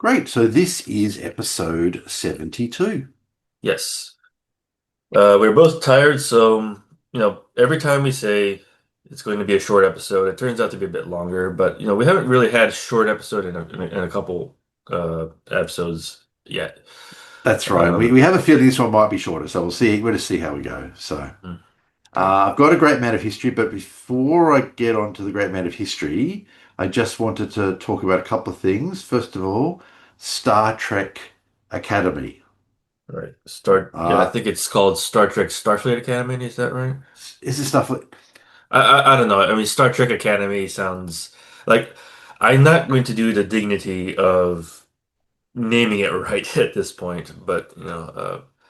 Great. So this is episode 72. Yes. We're both tired, so every time we say it's going to be a short episode, it turns out to be a bit longer. But we haven't really had a short episode in a couple episodes yet. That's right. We, Um, we have a feeling this one might be shorter, so we'll see. We'll just see how we go. So mm, yeah. I've got a great amount of history, but before I get on to the great amount of history, I just wanted to talk about a couple of things. First of all, Star Trek Academy. All right. Start. Yeah, I Uh, think it's called Star Trek Starfleet Academy. Is that right? is this stuff like I don't know. I mean, Star Trek Academy sounds like I'm not going to do the dignity of naming it right at this point, but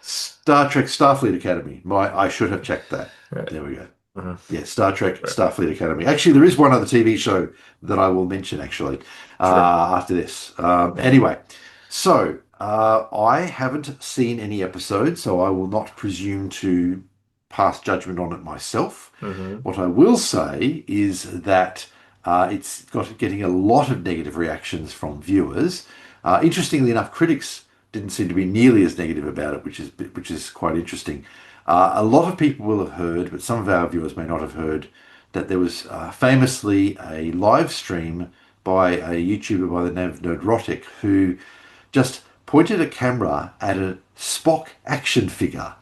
Star Trek Starfleet Academy? I should have checked that. right. There we go. Mhm. Yeah, Star Trek Right. Starfleet Academy. Actually, there is one other TV show that I will mention actually Sure. after this. Anyway, so I haven't seen any episodes, so I will not presume to pass judgment on it myself. Hmm. What I will say is that it's got getting a lot of negative reactions from viewers. Interestingly enough, critics didn't seem to be nearly as negative about it, which is quite interesting. A lot of people will have heard, but some of our viewers may not have heard, that there was famously a live stream by a YouTuber by the name of Nerdrotic who just pointed a camera at a Spock action figure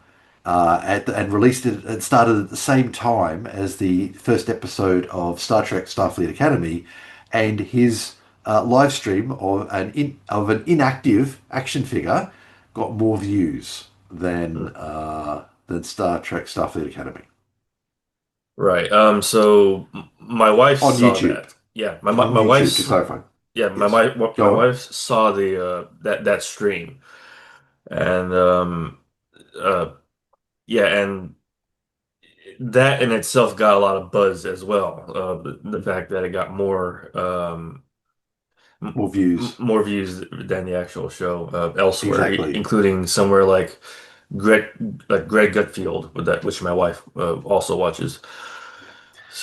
and released it and started at the same time as the first episode of Star Trek Starfleet Academy, and his live stream of an inactive action figure got more views than Star Trek Starfleet Academy Right. My wife on saw YouTube. that. Yeah, On my YouTube, to wife's clarify. yeah, Yes, my go on. wife saw the that stream. And uh yeah, and that in itself got a lot of buzz as well. The fact that it got More views. more views than the actual show elsewhere, Exactly. including somewhere like Greg Greg Gutfield with that, which my wife also watches.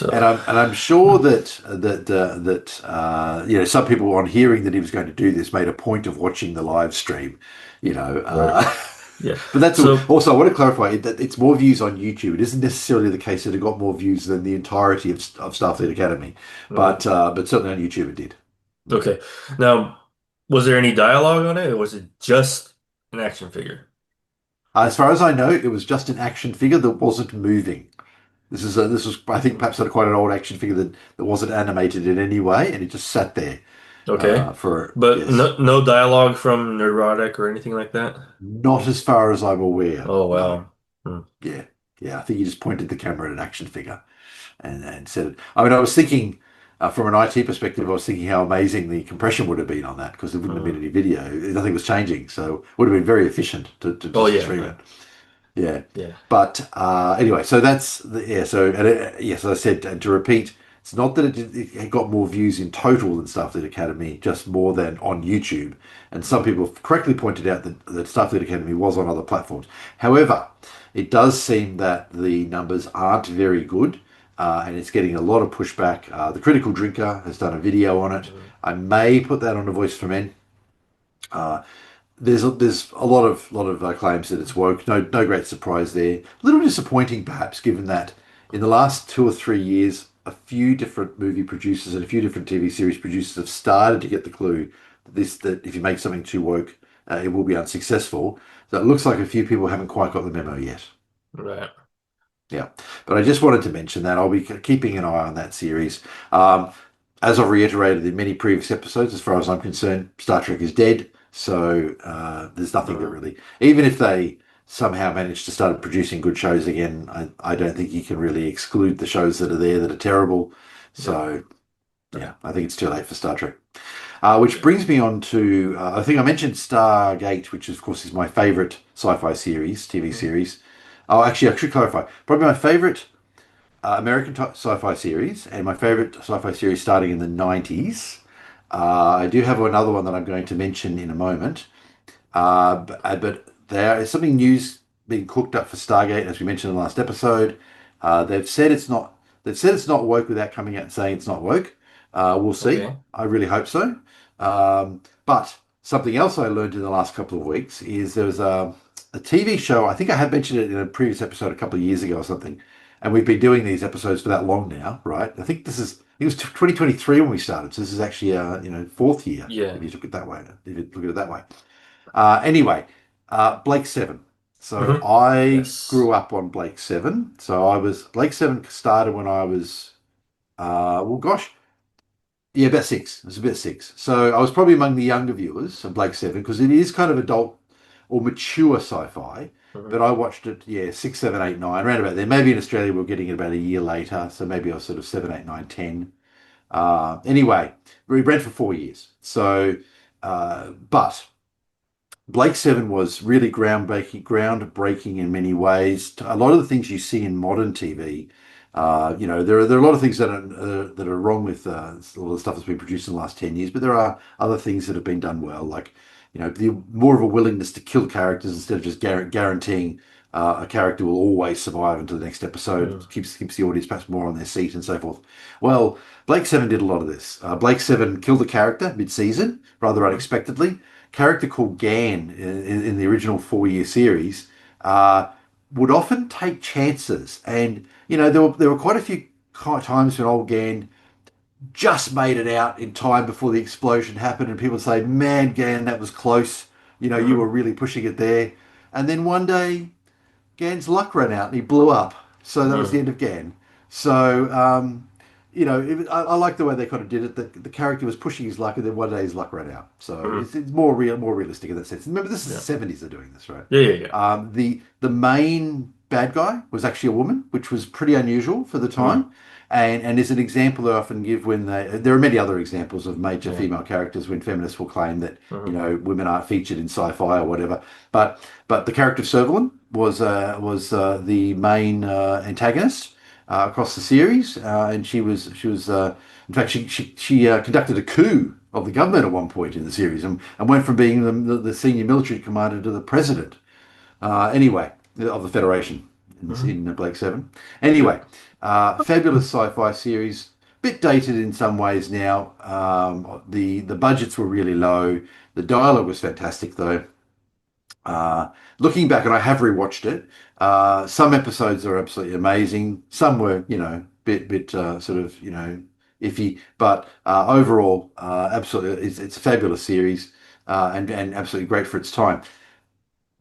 And So I'm sure that some people on hearing that he was going to do this made a point of watching the live stream, you know. right. Yeah. But that's So also I want to clarify that it's more views on YouTube. It isn't necessarily the case that it got more views than the entirety of Starfleet Academy, mm, but certainly on YouTube it did. okay. Now, was there any dialogue on it, or was it just an action figure? As far as I know, it was just an action figure that wasn't moving. This was I think perhaps quite an old action figure that wasn't animated in any way, and it just sat there Okay. for But yes, no dialogue from Nerdrotic or anything like that? not as far as I'm aware. Oh No, wow. Hmm. yeah, yeah. I think he just pointed the camera at an action figure and said it. I mean, I was thinking from an IT perspective, I was thinking how amazing the compression would have been on that because there wouldn't have been Hmm. any video. Nothing was changing, so it would have been very efficient to Oh just yeah, stream yeah. it. Yeah, Yeah. but anyway, so that's yeah. So and yes, as I said, and to repeat, it's not that it got more views in total than Starfleet Academy, just more than on YouTube. And some people have correctly pointed out that Starfleet Academy was on other platforms. However, it does seem that the numbers aren't very good, and it's getting a lot of pushback. The Critical Drinker has done a video on it. Mhm. I may put that on a Voice for Men. Uh, there's a lot of claims that it's woke. No great surprise there. A little disappointing, perhaps, given that in the last 2 or 3 years, a few different movie producers and a few different TV series producers have started to get the clue that if you make something too woke, it will be unsuccessful. So it looks like a few people haven't quite got the memo yet. Right. Yeah, but I just wanted to mention that I'll be keeping an eye on that series. Um, as I've reiterated in many previous episodes, as far as I'm concerned, Star Trek is dead. So there's nothing that Uh, really, even if they somehow manage to start producing good shows again, I don't think you can really exclude the shows that are there that are terrible. yeah. So Yeah. yeah, I think it's too late for Star Trek. Which Yeah. brings me on to, I think I mentioned Stargate, which of course is my favorite sci-fi series, TV Mhm. series. Oh, actually, I should clarify. Probably my favorite American sci-fi series and my favorite sci-fi series starting in the 90s. I do have another one that I'm going to mention in a moment. But there is something news being cooked up for Stargate, as we mentioned in the last episode. They've said it's not. They've said it's not woke without coming out and saying it's not woke. We'll see. Okay. I really hope so. But something else I learned in the last couple of weeks is there was a TV show. I think I had mentioned it in a previous episode a couple of years ago or something. And we've been doing these episodes for that long now, right? I think this is, it was 2023 when we started. So this is actually, fourth year, Yeah. if you look at it that way, if you look at it that way. Anyway, Blake Seven. So Hmm. I Yes. grew up on Blake Seven. Blake Seven started when I was, well, gosh, yeah, about six. It was about six. So I was probably among the younger viewers of Blake Seven because it is kind of adult or mature sci-fi. Hmm. But I watched it, yeah, six, seven, eight, nine, around about there. Maybe in Australia we are getting it about a year later. So maybe I was sort of seven, eight, nine, 10. Anyway, we ran for 4 years. But Blake Seven was really groundbreaking in many ways. A lot of the things you see in modern TV, there are a lot of things that are wrong with all the stuff that's been produced in the last 10 years, but there are other things that have been done well, like the more of a willingness to kill characters instead of just guaranteeing a character will always survive until the next episode. It keeps the audience perhaps more on their seat and so forth. Well, Blake Seven did a lot of this. Blake Seven killed a character mid-season rather Hmm. unexpectedly character called Gan in the original 4 year series uh, would often take chances. And, there were quite a few times when old Gan just made it out in time before the explosion happened. And people would say, man, Gan, that was close. You were Hmm. really pushing it there. And then one day Gan's luck ran out and he blew up. So that was the Hmm. end of Gan. So, I like the way they kind of did it. The character was pushing his luck and then one day his luck ran out. So Hmm. it's more real, more realistic in that sense. Remember, this is the Yeah. 70s they're doing this, right? Yeah. Yeah. Yeah. The main bad guy was actually a woman, which was pretty unusual for the Hmm. time. And is an example they often give when there are many other examples of major Yeah. female characters when feminists will claim that, Hmm. women aren't featured in sci-fi or whatever. But the character of Servalan was the main antagonist across the series, and she was in fact she conducted a coup of the government at one point in the series and went from being the senior military commander to the president. Anyway, of the Federation Hmm. in Blake Seven. Yep. Anyway, fabulous sci-fi series. Bit dated in some ways now. The budgets were really low. The dialogue was fantastic though. Uh, Looking back, and I have rewatched it. Some episodes are absolutely amazing. Some were, bit sort of, iffy. But overall, absolutely, it's a fabulous series and absolutely great for its time.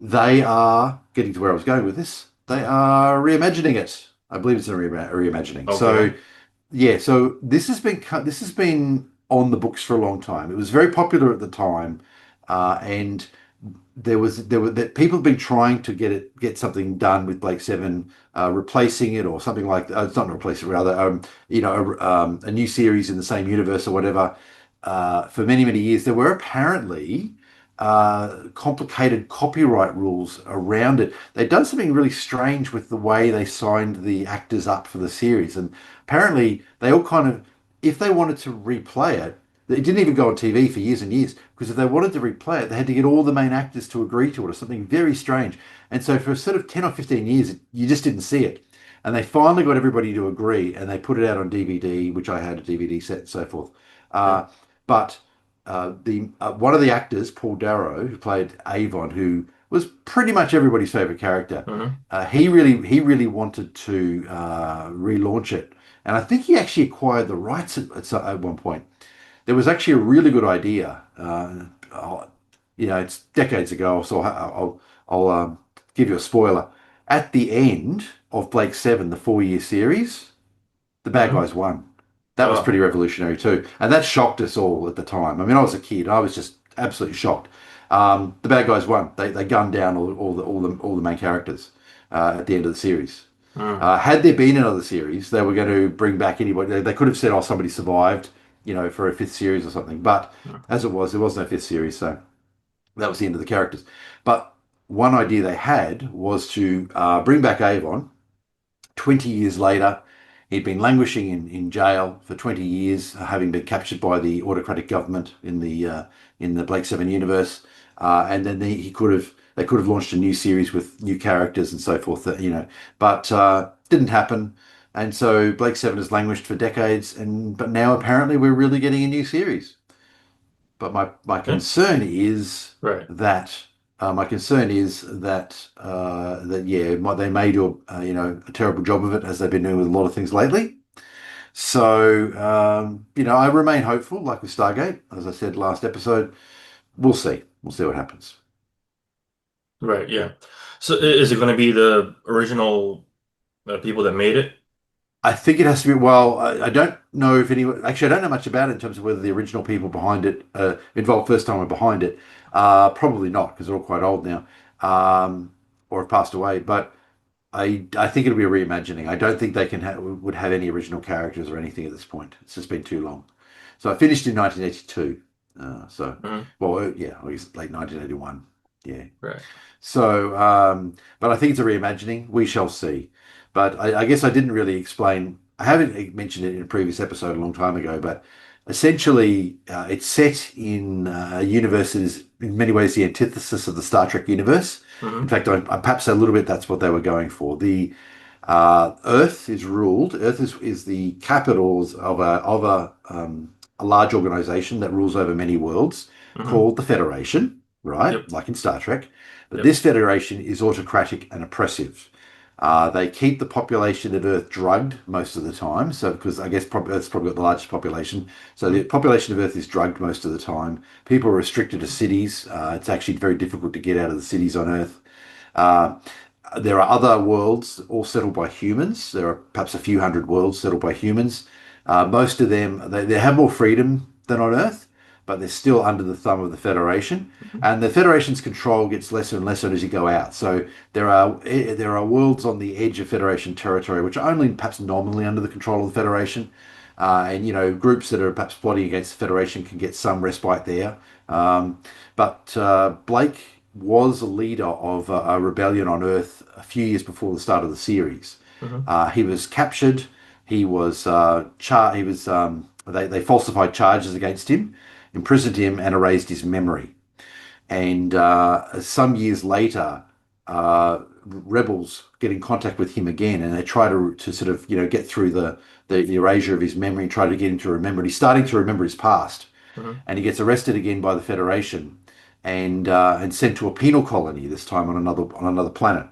They are getting to where I was going with this. They are reimagining it. I believe it's a reimagining. So Okay. yeah, so this has been on the books for a long time. It was very popular at the time, and there were that people have been trying to get something done with Blake Seven, replacing it or something like it's not replace it rather, a new series in the same universe or whatever. For many many years, there were apparently complicated copyright rules around it. They'd done something really strange with the way they signed the actors up for the series, and apparently they all kind of, if they wanted to replay it, it didn't even go on TV for years and years because if they wanted to replay it, they had to get all the main actors to agree to it or something very strange. And so for sort of 10 or 15 years, you just didn't see it. And they finally got everybody to agree and they put it out on DVD, which I had a DVD set and so forth. Yeah. But the one of the actors, Paul Darrow, who played Avon, who was pretty much everybody's favorite character, Hmm. he really wanted to relaunch it. And I think he actually acquired the rights at one point. There was actually a really good idea. It's decades ago, so I'll give you a spoiler. At the end of Blake Seven, the 4 year series, the bad Hmm. guys won. That was Oh. pretty revolutionary too, and that shocked us all at the time. I mean, I was a kid, I was just absolutely shocked. The bad guys won. They gunned down all the main characters at the end of the series. Hmm. Had there been another series, they were going to bring back anybody. They could have said, "Oh, somebody survived," for a fifth series or something. But as it was, there was no fifth series, so that was the end of the characters. But one idea they had was to bring back Avon 20 years later. He'd been languishing in jail for 20 years, having been captured by the autocratic government in the Blake Seven universe. And then they could have launched a new series with new characters and so forth. But didn't happen. And so Blake Seven has languished for decades, but now apparently we're really getting a new series. But my Yeah. concern is Right. that that yeah, they may do a terrible job of it as they've been doing with a lot of things lately. So I remain hopeful, like with Stargate, as I said last episode. We'll see. We'll see what happens. Right. Yeah. So is it going to be the original people that made it? I think it has to be. Well, I don't know if anyone. Actually, I don't know much about it in terms of whether the original people behind it, involved first time were behind it. Probably not because they're all quite old now, or have passed away. But I think it'll be a reimagining. I don't think they would have any original characters or anything at this point. It's just been too long. So I finished in 1982. Hmm. Well, yeah, I guess late 1981. Yeah. Right. So, but I think it's a reimagining. We shall see. But I guess I didn't really explain. I haven't mentioned it in a previous episode a long time ago, but essentially, it's set in a universe that is in many ways the antithesis of the Star Trek universe. In Hmm. fact, I perhaps a little bit that's what they were going for. The Earth is ruled. Earth is the capitals of a large organization that rules over many worlds Hmm. called the Federation, right? Yep. Like in Star Trek. But Yep. this Federation is autocratic and oppressive. They keep the population of Earth drugged most of the time. So, because I guess Earth's probably got the largest population. So, the Hmm. population of Earth is drugged most of the time. People are restricted to cities. It's actually very difficult to get out of the cities on Earth. Uh, there are other worlds all settled by humans. There are perhaps a few hundred worlds settled by humans. Most of them, they have more freedom than on Earth, but they're still under the thumb of the Federation. And the Federation's control gets lesser and lesser as you go out. So there are worlds on the edge of Federation territory which are only perhaps nominally under the control of the Federation. And groups that are perhaps plotting against the Federation can get some respite there. But Blake was a leader of a rebellion on Earth a few years before the start of the series. Hmm. He was captured. He was He was. They falsified charges against him, imprisoned him, and erased his memory. And some years later, rebels get in contact with him again, and they try to sort of get through the erasure of his memory, and try to get him to remember. And he's starting to remember his past, Hmm. and he gets arrested again by the Federation, and sent to a penal colony this time on another planet.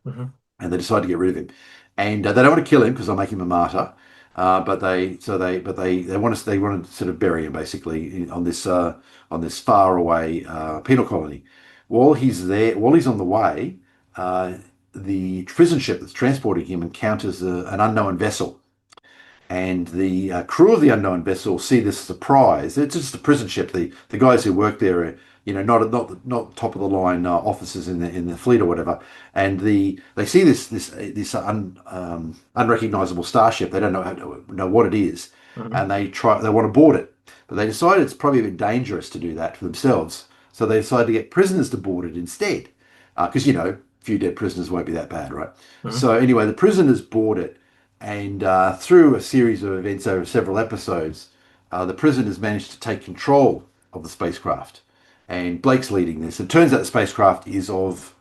Hmm. And they decide to get rid of him. And they don't want to kill him because they'll make him a martyr. But they want to sort of bury him basically on this far away penal colony. While he's on the way, uh, the prison ship that's transporting him encounters an unknown vessel, and the crew of the unknown vessel see this as a prize. It's just a prison ship. The guys who work there are, not top of the line officers in the fleet or whatever. And they see this unrecognizable starship. They don't know what it is, Hmm. and they want to board it, but they decide it's probably a bit dangerous to do that for themselves. So they decide to get prisoners to board it instead, because a few dead prisoners won't be that bad, right? Hmm. So anyway, the prisoners board it, and through a series of events over several episodes, the prisoners managed to take control of the spacecraft. And Blake's leading this. It turns out the spacecraft is of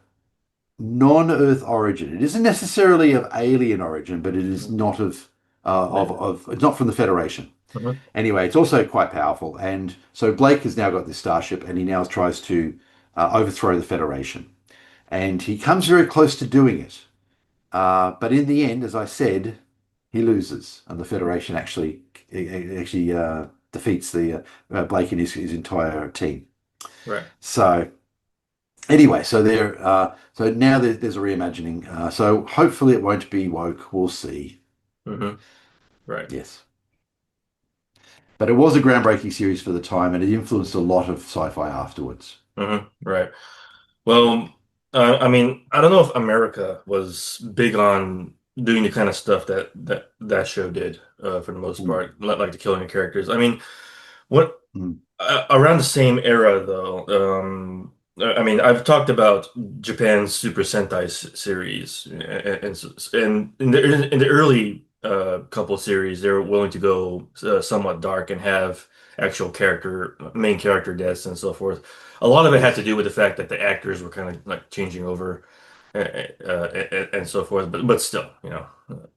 non-Earth origin. It isn't necessarily of alien origin, but it is not it's not from the Federation. Hmm. Anyway, it's also quite powerful. And so Blake has now got this starship, and he now tries to overthrow the Federation. And he comes very close to doing it. But in the end, as I said, he loses, and the Federation actually defeats the Blake and his entire team. Right. So anyway, so now there's a reimagining. So hopefully it won't be woke. We'll see. Hmm. Right. Yes, but it was a groundbreaking series for the time, and it influenced a lot of sci-fi afterwards. Hmm. Right. Well, I mean, I don't know if America was big on doing the kind of stuff that show did, for the most Mm, part, like the killing of characters. I mean, what mm, around the same era though. I mean, I've talked about Japan's Super Sentai series, and in the early couple series, they were willing to go somewhat dark and have actual main character deaths and so forth. A lot of it had to yes. do with the fact that the actors were kind of like changing over, and so forth. But still,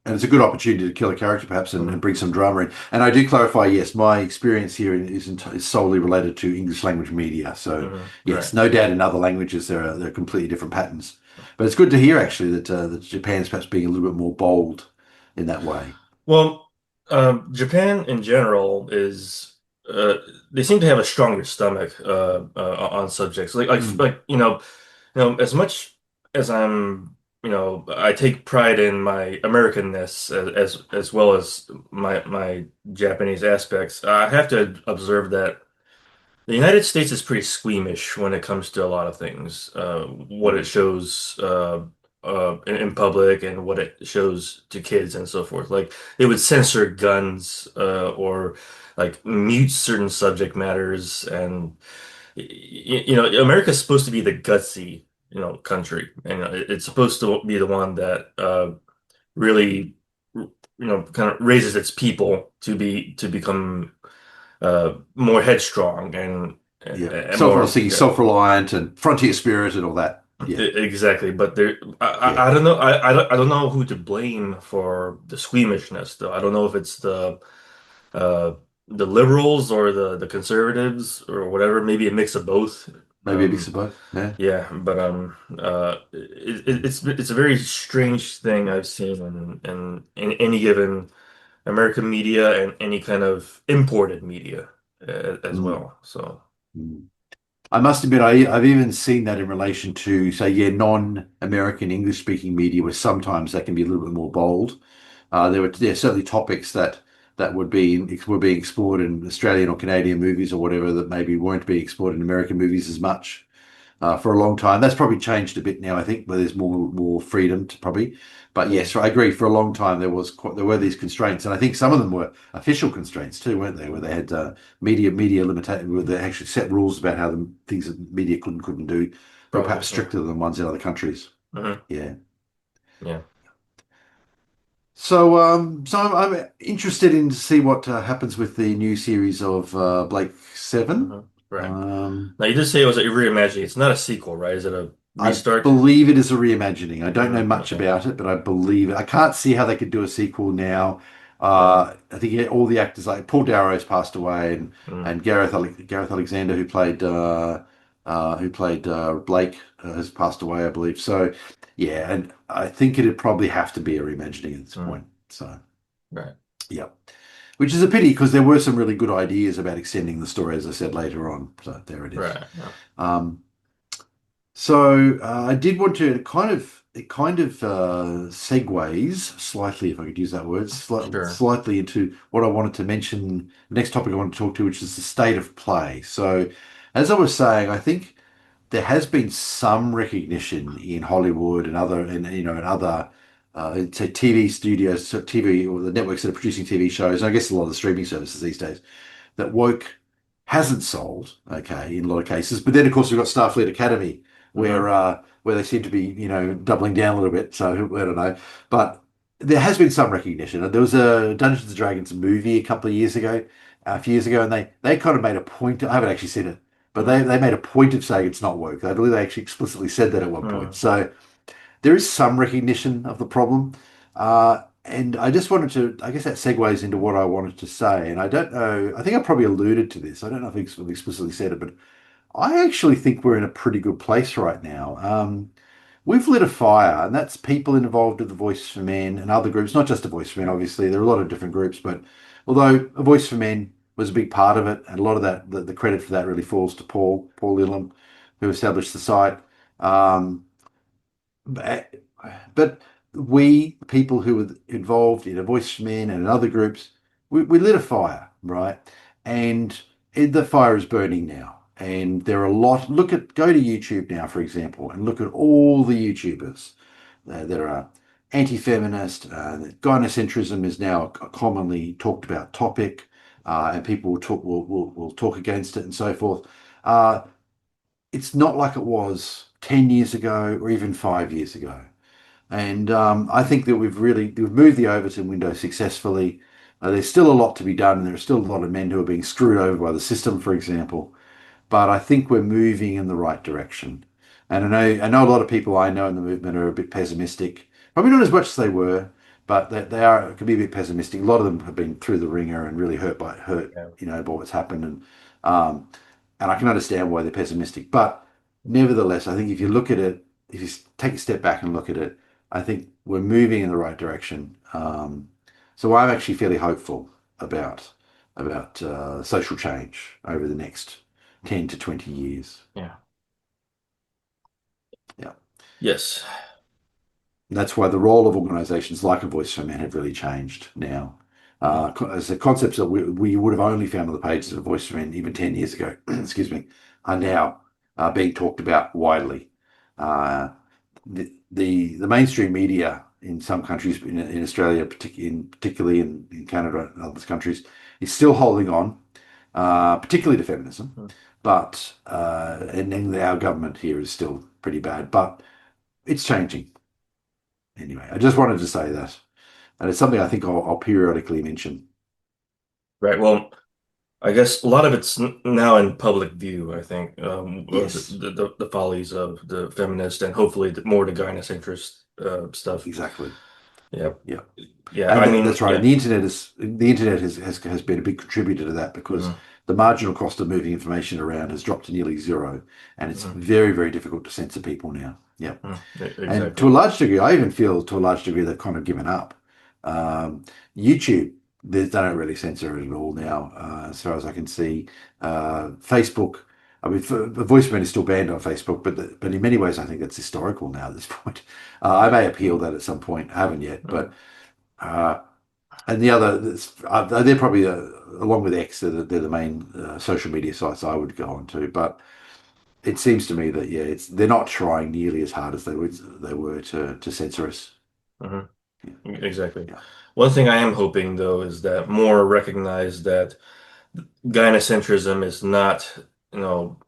And it's a good opportunity to kill a character, perhaps, and Mhm. bring some drama in. And I do clarify, yes, my experience here is solely related to English language media. So, yes, Right. no doubt in other languages there are completely different patterns. But it's good to hear actually that Japan's perhaps being a little bit more bold in that way. Well, Japan in general is uh, they seem to have a stronger stomach on subjects Mm, like as much as I take pride in my Americanness as well as my Japanese aspects. I have to observe that the United States is pretty squeamish when it comes to a lot of things. What it mm, shows in public and what it shows to kids and so forth. Like they would censor guns or like mute certain subject matters. And America's supposed to be the gutsy country, and it's supposed to be the one that really kind of raises its people to become more headstrong yeah, and self. I more was thinking self-reliant and frontier spirit and all that. Yeah, exactly. But yeah, I don't know. I don't know who to blame for the squeamishness, though. I don't know if it's uh, the liberals or the conservatives or whatever. Maybe a mix of both. maybe a mix of both. Yeah. Yeah, but it's a very strange thing I've seen in any given American media and any kind of imported media as Mm, well. So. mm. I must admit, I've even seen that in relation to, say, yeah, non-American English-speaking media, where sometimes that can be a little bit more bold. There are certainly topics that were being explored in Australian or Canadian movies or whatever that maybe weren't being explored in American movies as much for a long time. That's probably changed a bit now, I think, where there's more freedom to probably. But Mm. yes, I agree. For a long time, there were these constraints, and I think some of them were official constraints too, weren't they? Where they had media limitation, where they actually set rules about how the things that media couldn't do, were Probably perhaps so. stricter than ones in other countries. Hmm. Yeah. Yeah. So I'm interested in to see what happens with the new series of Blake Seven. Hmm. Right. Um, Now you did say it was a reimagining. It's not a sequel, right? Is it a I restart? believe it is a reimagining. I don't know much Okay. about it, but I believe it. I can't see how they could do a sequel now. Right. I think yeah, all the actors, like Paul Darrow's passed away, Mm. and Gareth Alexander, who played Blake, has passed away, I believe. So yeah, and I think it'd probably have to be a reimagining at this Mm. point. So Right. yeah, which is a pity because there were some really good ideas about extending the story, as I said later on. So there it is. Right. Yeah. Um, I did want to segues slightly, if I could use that word, Sure. slightly into what I wanted to mention. The next topic I want to talk to, which is the state of play. So, as I was saying, I think there has been some recognition in Hollywood and other say TV studios, so TV or the networks that are producing TV shows. And I guess a lot of the streaming services these days that woke hasn't sold, okay, in a lot of cases. But then, of course, we've got Starfleet Academy, Hmm. where they seem to be, doubling down a little bit. So I don't know, but there has been some recognition. There was a Dungeons and Dragons movie a few years ago, and they kind of made a point. I haven't actually seen it, but Mm. they made a point of saying it's not woke. I believe they actually explicitly said that at one point. Mm. So there is some recognition of the problem. And I just wanted to, I guess that segues into what I wanted to say. And I don't know, I think I probably alluded to this. I don't know if I explicitly said it, but I actually think we're in a pretty good place right now. We've lit a fire, and that's people involved with the Voice for Men and other groups, not just the Voice for Men, obviously. There are a lot of different groups, but although a Voice for Men was a big part of it, and a lot of the credit for that really falls to Paul Lillam, who established the site. Um, but, but we, people who were involved in a Voice for Men and in other groups, we lit a fire, right? And the fire is burning now. And there are a lot. Go to YouTube now, for example, and look at all the YouTubers that are anti-feminist. Gynocentrism is now a commonly talked about topic, and people will talk against it and so forth. Uh, it's not like it was 10 years ago or even 5 years ago. And I think that we've moved the Overton window successfully. There's still a lot to be done, and there are still a lot of men who are being screwed over by the system, for example. But I think we're moving in the right direction. And I know a lot of people I know in the movement are a bit pessimistic. Probably not as much as they were, but they are can be a bit pessimistic. A lot of them have been through the ringer and really hurt, Yeah. by what's happened, um, and I can understand why they're pessimistic. But nevertheless, I think if you look at it, if you take a step back and look at it, I think we're moving in the right direction. So I'm actually fairly hopeful about social change over the next 10 to 20 years. Yeah. Yeah. Yes. And that's why the role of organizations like A Voice for Men have really changed now. Mhm. As the concepts that we would have only found on the pages of A Voice for Men even 10 years ago, excuse me, are now being talked about widely. Uh, the mainstream media in some countries, in Australia, particularly in Canada and other countries, is still holding on, particularly to feminism. Mhm. But and then our government here is still pretty bad, but it's changing. Anyway, I just wanted to say that, and it's something I think I'll periodically mention. Right. Well, I guess a lot of it's now in public view, I think, Yes, the follies of the feminist and hopefully more the gynocentrist stuff. exactly. Yeah. Yeah. Yeah. And I mean, that's right. And yeah. the internet has been a big contributor to that because Hmm. the marginal cost of moving information around has dropped to nearly zero, and it's Hmm. very, very difficult to censor people now. Yeah. Hmm. And to a Exactly. large degree, I even feel to a large degree they've kind of given up. Um, YouTube, they don't really censor it at all now, as far as I can see. Facebook, I mean, VoiceMan is still banned on Facebook, but in many ways, I think that's historical now at this point. I may appeal that at some point. I haven't yet, Hmm. but uh, and the other, they're probably along with X, they're the main social media sites I would go on to. But it seems to me that yeah, they're not trying nearly as hard as they were to censor us. Hmm. Yeah, Exactly. yeah, One thing I am hoping, though, is that more recognize that gynocentrism is not,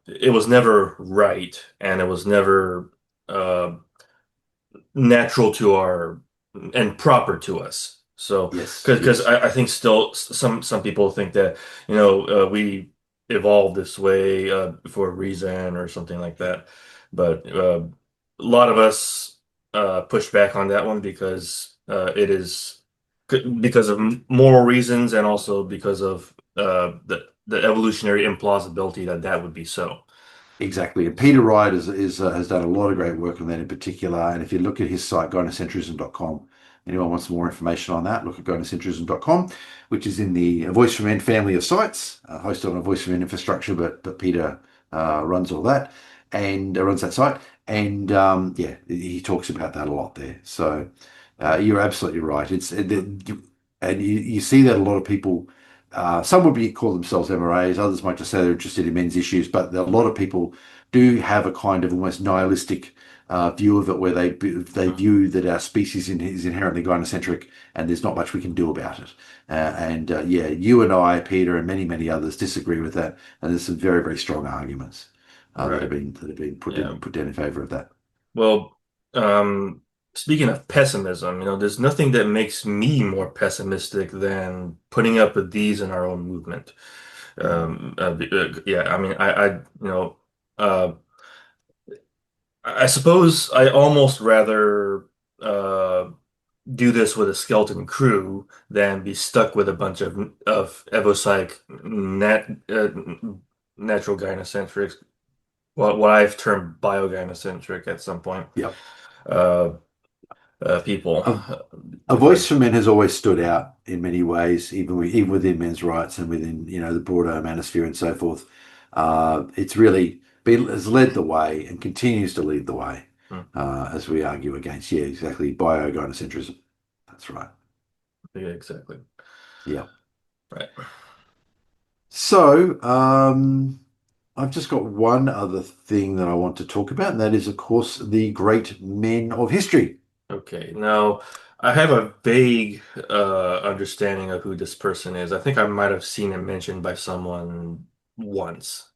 it was never right and it was never uh, natural to our and proper to us. So, yes, because yes, I think still some people think that we evolved this way for a reason or something like that, but a lot of us push back on that one because it is because of moral reasons and also because of the evolutionary implausibility that that would be so. exactly. And Peter Wright has done a lot of great work on that in particular. And if you look at his site, gynocentrism.com, anyone wants more information on that, look at gynocentrism.com, which is in the Voice from Men family of sites, hosted on a Voice from Men infrastructure, but Peter runs all that and runs that site. And yeah, he talks about that a lot there. So you're absolutely right. And you see that a lot of people. Some would be call themselves MRAs, others might just say they're interested in men's issues, but a lot of people do have a kind of almost nihilistic view of it, where they Mhm. view that our species is inherently gynocentric, and there's not much we can do about it. And yeah, you and I, Peter, and many many others disagree with that, and there's some very very strong arguments Right. that have been Yeah. put down in favour of that. Well, speaking of pessimism, there's nothing that makes me more pessimistic than putting up with these in our own movement. Mm. Yeah, I mean, uh, I suppose I almost rather uh, do this with a skeleton crew than be stuck with a bunch of evopsych natural gynocentrics, what I've termed biogynocentric at some point. Yep. Uh, People A, a voice for because men has always stood out in many ways, even within men's rights and within the broader manosphere and so forth. It's really has led the way and continues to lead the way hmm, as we argue against exactly biogynocentrism. That's right. yeah, exactly Yeah. right. So I've just got one other thing that I want to talk about, and that is, of course, the great men of history. Okay, now I have a vague understanding of who this person is. I think I might have seen him mentioned by someone once.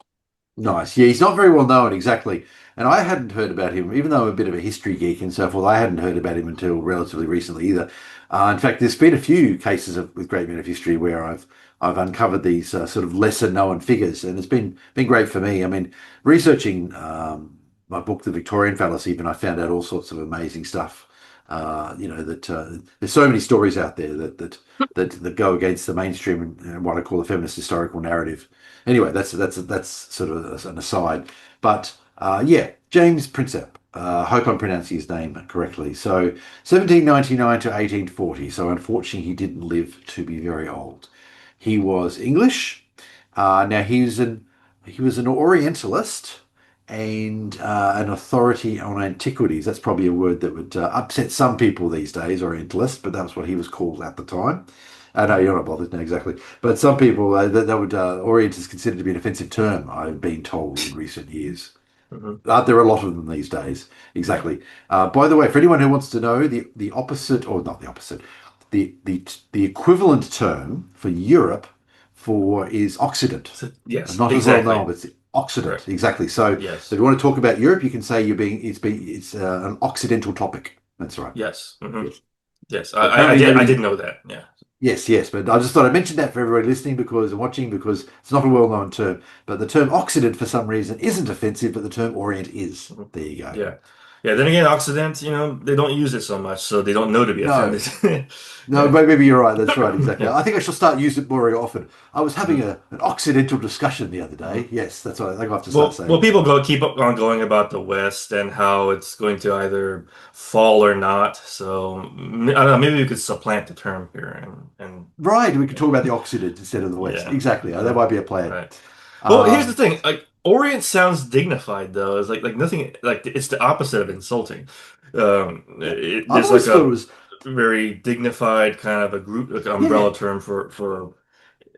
Nice. Yeah, he's not very well known exactly. And I hadn't heard about him, even though I'm a bit of a history geek and so forth. I hadn't heard about him until relatively recently either. In fact, there's been a few cases with great men of history where I've uncovered these sort of lesser known figures, and it's been great for me. I mean, researching my book, The Victorian Fallacy, even I found out all sorts of amazing stuff There's so many stories out there that go against the mainstream and what I call the feminist historical narrative. Anyway, that's sort of an aside. But yeah, James Prinsep. Hope I'm pronouncing his name correctly. So 1799 to 1840. So unfortunately, he didn't live to be very old. He was English. Now he was an Orientalist and an authority on antiquities. That's probably a word that would upset some people these days, Orientalist, but that's what he was called at the time. I know you're not bothered now exactly, but some people that would Orient is considered to be an offensive term. I've been told in recent years. Hmm. There are a lot of them these days. Exactly. By the way, for anyone who wants to know the opposite, or not the opposite, the equivalent term for Europe for is Occident. So, yes, Not as well known, exactly. but it's Occident. Correct. Exactly. So if Yes. you want to talk about Europe, you can say it's an Occidental topic. That's right. Yes. Hmm. Yes. Yes. So I apparently did. I nobody. did know that. Yeah. Yes, yes, but I just thought I'd mention that for everybody listening because and watching because it's not a well-known term. But the term Occident for some reason isn't offensive, but the term Orient is. Mhm. There you go. Yeah. Yeah. Then again, Occident, they don't use it so much, so they don't know to be No, offended. no, Yeah. maybe you're right. That's right, exactly. Yeah. I think I shall start using it more often. I was having Mhm. an Occidental discussion the other day. Mhm. Yes, that's what I think I have to start Well, saying it. people keep up on going about the West and how it's going to either fall or not. So I don't know. Maybe we could supplant the term here and Right, we could yeah, talk about the Occident instead of the West. yeah. Exactly. That Uh, might be a plan. right. Well, here's the Um, thing. Like Orient sounds dignified though. It's like nothing. Like it's the opposite of insulting. yeah, I've There's like always thought it a was. very dignified kind of a group like Yeah, umbrella term for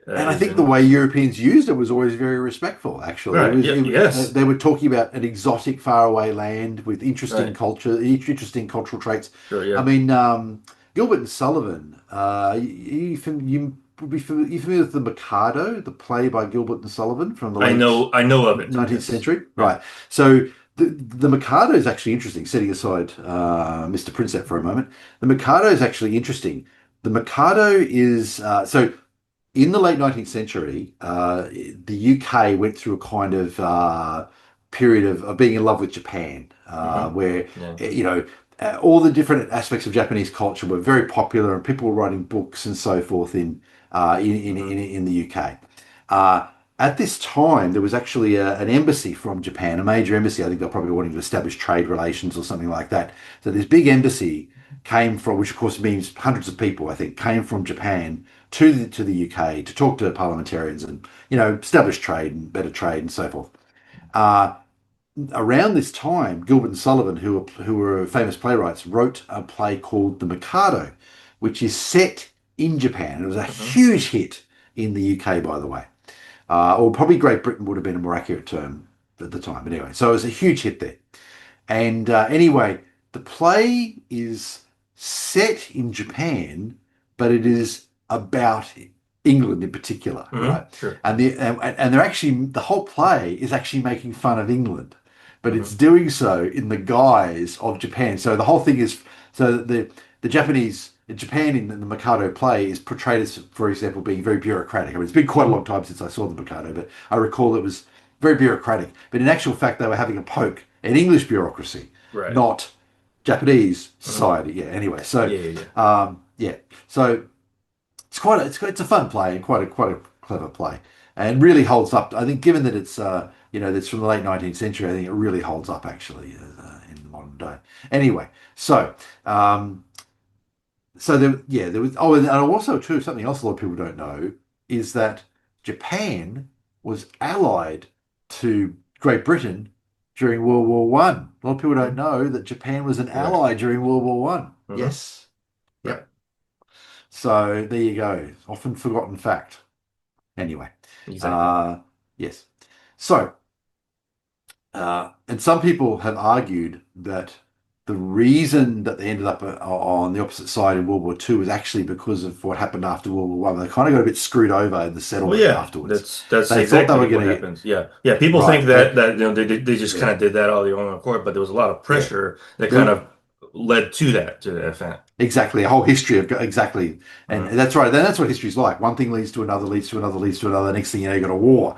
and I is think the in way Europeans used it was always very respectful. Actually, right. Yeah. Yes. they were talking about an exotic, faraway land with interesting Right. culture, interesting cultural traits. Sure. I Yeah. mean, Gilbert and Sullivan. You would be you familiar with the Mikado, the play by Gilbert and Sullivan from the I late know. I know of it. 19th Yes. century? Yeah. Right. So the Mikado is actually interesting. Setting aside Mr. Prinsep for a moment, the Mikado is actually interesting. The Mikado is in the late 19th century, the UK went through a kind of period of being in love with Japan, Hmm. where, Yeah. all the different aspects of Japanese culture were very popular and people were writing books and so forth Hmm. in the UK. Uh, at this time, there was actually an embassy from Japan, a major embassy. I think they're probably wanting to establish trade relations or something like that. So this big embassy came from, which of course means hundreds of people, I think, came from Japan to the UK to talk to parliamentarians and establish trade and better trade and so forth. Uh, Around this time, Gilbert and Sullivan, who were famous playwrights, wrote a play called The Mikado, which is set in Japan. It was a Hmm. huge hit in the UK, by the way, or probably Great Britain would have been a more accurate term at the time. But anyway, so it was a huge hit there. And anyway, the play is set in Japan, but it is about England in particular, Hmm. right? Sure. And they're actually the whole play is actually making fun of England, but it's Hmm. doing so in the guise of Japan. So the whole thing is so the Japanese Japan in the Mikado play is portrayed as, for example, being very bureaucratic. I mean, it's been quite a Hmm. long time since I saw the Mikado, but I recall it was very bureaucratic. But in actual fact, they were having a poke at English bureaucracy, Right. not Japanese Hmm. society. Yeah. Anyway, so Yeah. Yeah. Yeah. yeah, so it's a fun play and quite a clever play, and really holds up. I think, given that it's from the late 19th century, I think it really holds up actually in the modern day. Anyway, so um, there was. Oh, and also too, something else a lot of people don't know is that Japan was allied to Great Britain during World War One. A lot of people don't Hmm. know that Japan was an Right. ally during World War One. Hmm. Yes. Right. Yep. So there you go. Often forgotten fact. Anyway, Exactly. uh, yes. So, and some people have argued that the reason that they ended up on the opposite side in World War Two was actually because of what happened after World War One. They kind of got a bit screwed over in the Well, settlement yeah, afterwards. that's They thought they were exactly what going to get happens. Yeah, yeah. People think right. that they just kind Yeah, of did that all their own accord, but there was a lot of yeah. pressure that kind There, of led to that event. exactly, a whole history of exactly, and Hmm. that's right. Then that's what history's like. One thing leads to another, leads to another, leads to another. Next thing you know, you got a war.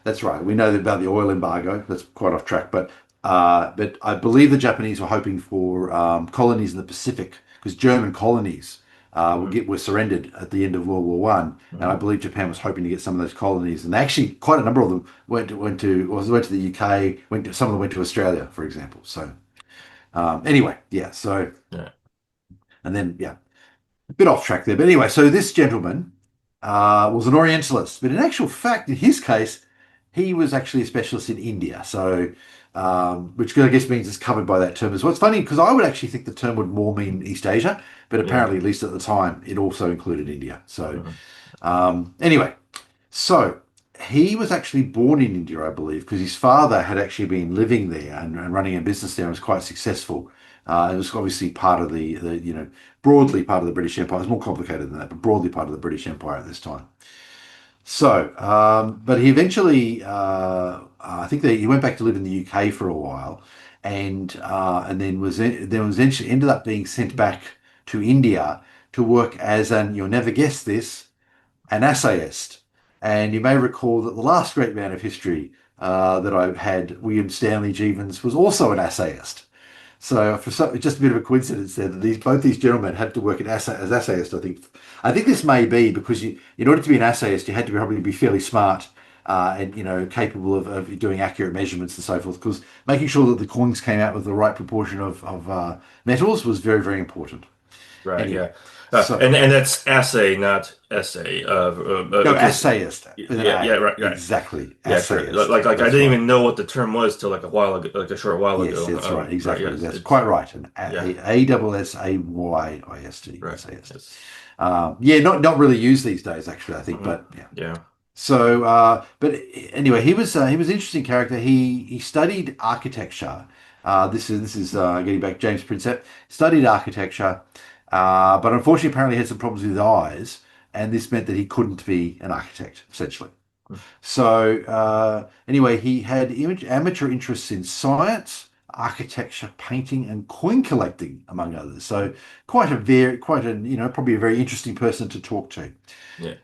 That's right. We know about the oil embargo. That's quite off track, but But I believe the Japanese were hoping for colonies in the Pacific because German colonies Mm-hmm. were surrendered at the end of World War One, and I Mm-hmm. believe Japan was hoping to get some of those colonies. And actually, quite a number of them went to the UK. Some of them went to Australia, for example. So anyway, yeah. So Yeah. and then yeah, a bit off track there. But anyway, so this gentleman was an Orientalist, but in actual fact, in his case, he was actually a specialist in India. So, which I guess means it's covered by that term as well. It's funny because I would actually think the term would more mean East Asia, but Yeah. apparently, at least at the time, it also included India. So, Mm-hmm. anyway, so he was actually born in India, I believe, because his father had actually been living there and running a business there and was quite successful. It was obviously part of broadly part of the British Empire. It's more complicated than that, but broadly part of the British Empire at this time. So, but he eventually, I think that he went back to live in the UK for a while, and then was eventually ended up being sent back to India to work as an, you'll never guess this, an essayist. And you may recall that the last great man of history that I've had, William Stanley Jevons, was also an essayist. So just a bit of a coincidence there that both these gentlemen had to work as essayists. I think this may be because in order to be an essayist, you had to probably be fairly smart and capable of doing accurate measurements and so forth. Because making sure that the coins came out with the right proportion of metals was very, very important. Right. Anyway, Yeah. so And that's assay, not essay. no, Because essayist with an yeah, yeah, A. right, right. Exactly, Yeah, sure. essayist. Like I That's didn't right. even know what the term was till like a while ago, like a short while Yes, ago. that's right. Right. Exactly. Yes. That's It's quite right. An yeah. Assayist, Right. essayist. Yes. Yeah, not really used these days, actually. I think, Hmm. but yeah. Yeah. So, but anyway, he was an interesting character. He studied architecture. This is getting back James Prinsep studied architecture, but unfortunately, apparently had some problems with his eyes, and this meant that he couldn't be an architect essentially. So anyway, he had amateur interests in science, architecture, painting, and coin collecting, among others. So quite a probably a very interesting person to talk to. Yeah.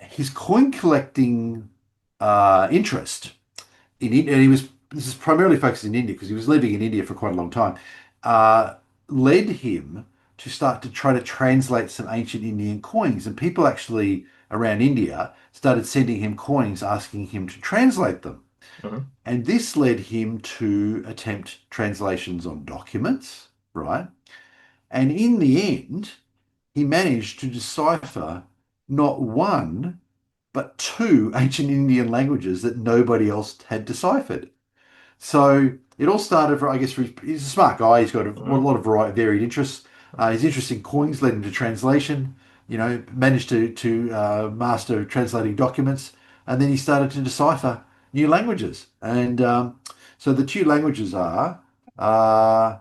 His coin collecting interest and this is primarily focused in India because he was living in India for quite a long time, uh, led him to start to try to translate some ancient Indian coins. And people actually around India started sending him coins asking him to translate them. Hmm. And this led him to attempt translations on documents, right? And in the end, he managed to decipher not one, but two ancient Indian languages that nobody else had deciphered. So it all started, I guess, he's a smart guy. He's got a Hmm. lot of varied interests. His interest in coins led him to translation. Managed to master translating documents, and then he started to decipher new languages. And so the two languages are, uh,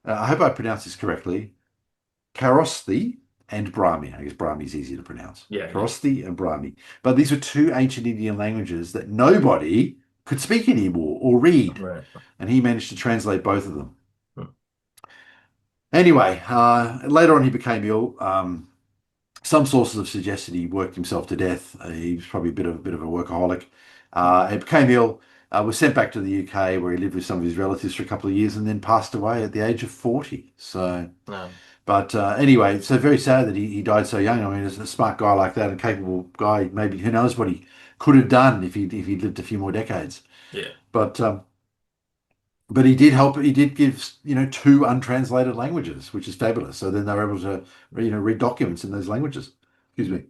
I hope I pronounced this correctly, Kharosthi and Brahmi. I guess Brahmi is easier to pronounce. Yeah. Yeah. Kharosthi and Brahmi. But these were two ancient Indian languages that nobody could speak anymore or read. Right. And he managed to translate both of them. Hmm. Anyway, later on he became ill. Some sources have suggested he worked himself to death. He was probably a bit of a workaholic. He became ill. Was sent back to the UK where he lived with some of his relatives for a couple of years and then passed away at the age of 40. So No. but anyway, so very sad that he died so young. I mean, as a smart guy like that, a capable guy, maybe who knows what he could have done if he'd lived a few more decades. Yeah. But but he did help. He did give two untranslated languages, which is fabulous. So then they were able to read documents in those languages. Excuse me.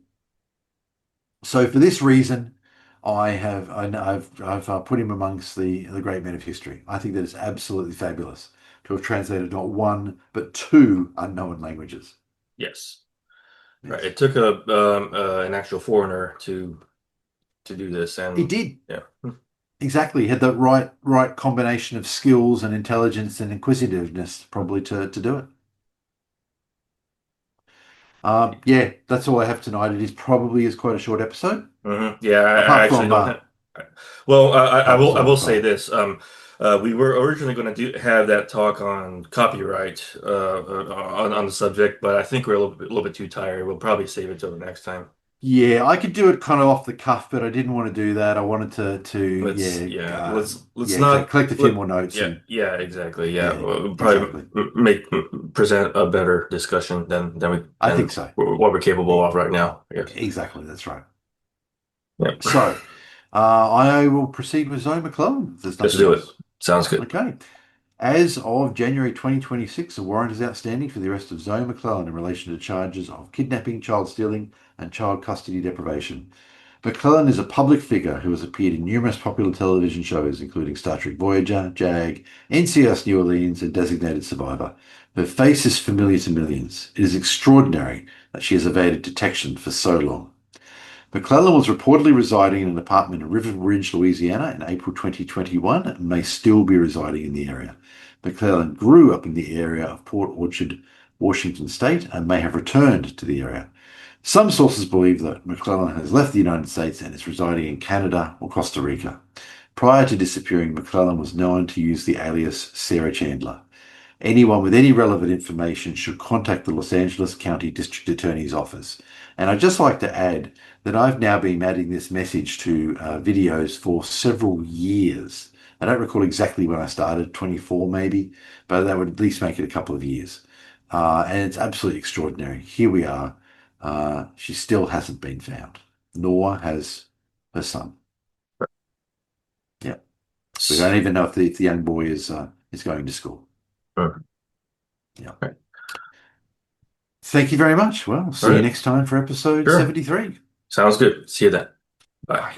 So for this reason, I've put him amongst the great men of history. I think that it's absolutely fabulous to have translated not one but two unknown languages. Yes. Right. Yes. It took a an actual foreigner to do this, He and did. yeah. Exactly. He had the right combination of skills and intelligence and inquisitiveness probably to do it. Yeah, that's all I have tonight. It is probably is quite a short episode, Yeah, I apart actually from don't have. Well, apart I will from say this. We were originally going to have that talk on copyright on the subject, but I think we're a little bit too tired. We'll probably save it till the next time. Yeah, I could do it kind of off the cuff, but I didn't want to do that. I wanted Let's yeah, let's yeah, not collect a few let more notes yeah, and yeah, exactly. Yeah. yeah, We'll probably exactly. present a better discussion I than think so. what we're capable E- of right now. Yes. Exactly, that's right. Yeah. So, I will proceed with Zoe McLellan if there's Let's nothing do it. else. Sounds good. Okay. As of January 2026, a warrant is outstanding for the arrest of Zoe McLellan in relation to charges of kidnapping, child stealing, and child custody deprivation. McLellan is a public figure who has appeared in numerous popular television shows, including Star Trek Voyager, JAG, NCIS New Orleans, and Designated Survivor. Her face is familiar to millions. It is extraordinary that she has evaded detection for so long. McLellan was reportedly residing in an apartment in River Ridge, Louisiana in April 2021 and may still be residing in the area. McLellan grew up in the area of Port Orchard, Washington State, and may have returned to the area. Some sources believe that McLellan has left the United States and is residing in Canada or Costa Rica. Prior to disappearing, McLellan was known to use the alias Sarah Chandler. Anyone with any relevant information should contact the Los Angeles County District Attorney's Office. And I'd just like to add that I've now been adding this message to videos for several years. I don't recall exactly when I started, 24 maybe, but that would at least make it a couple of years. And it's absolutely extraordinary. Here we are. She still hasn't been found, nor has her son. Yeah. We don't even know if the young boy is going to school. All Yeah. right. Thank you very much. Well, All see you right. next time for episode Sure. 73. Sounds good. See you then. Bye. Bye.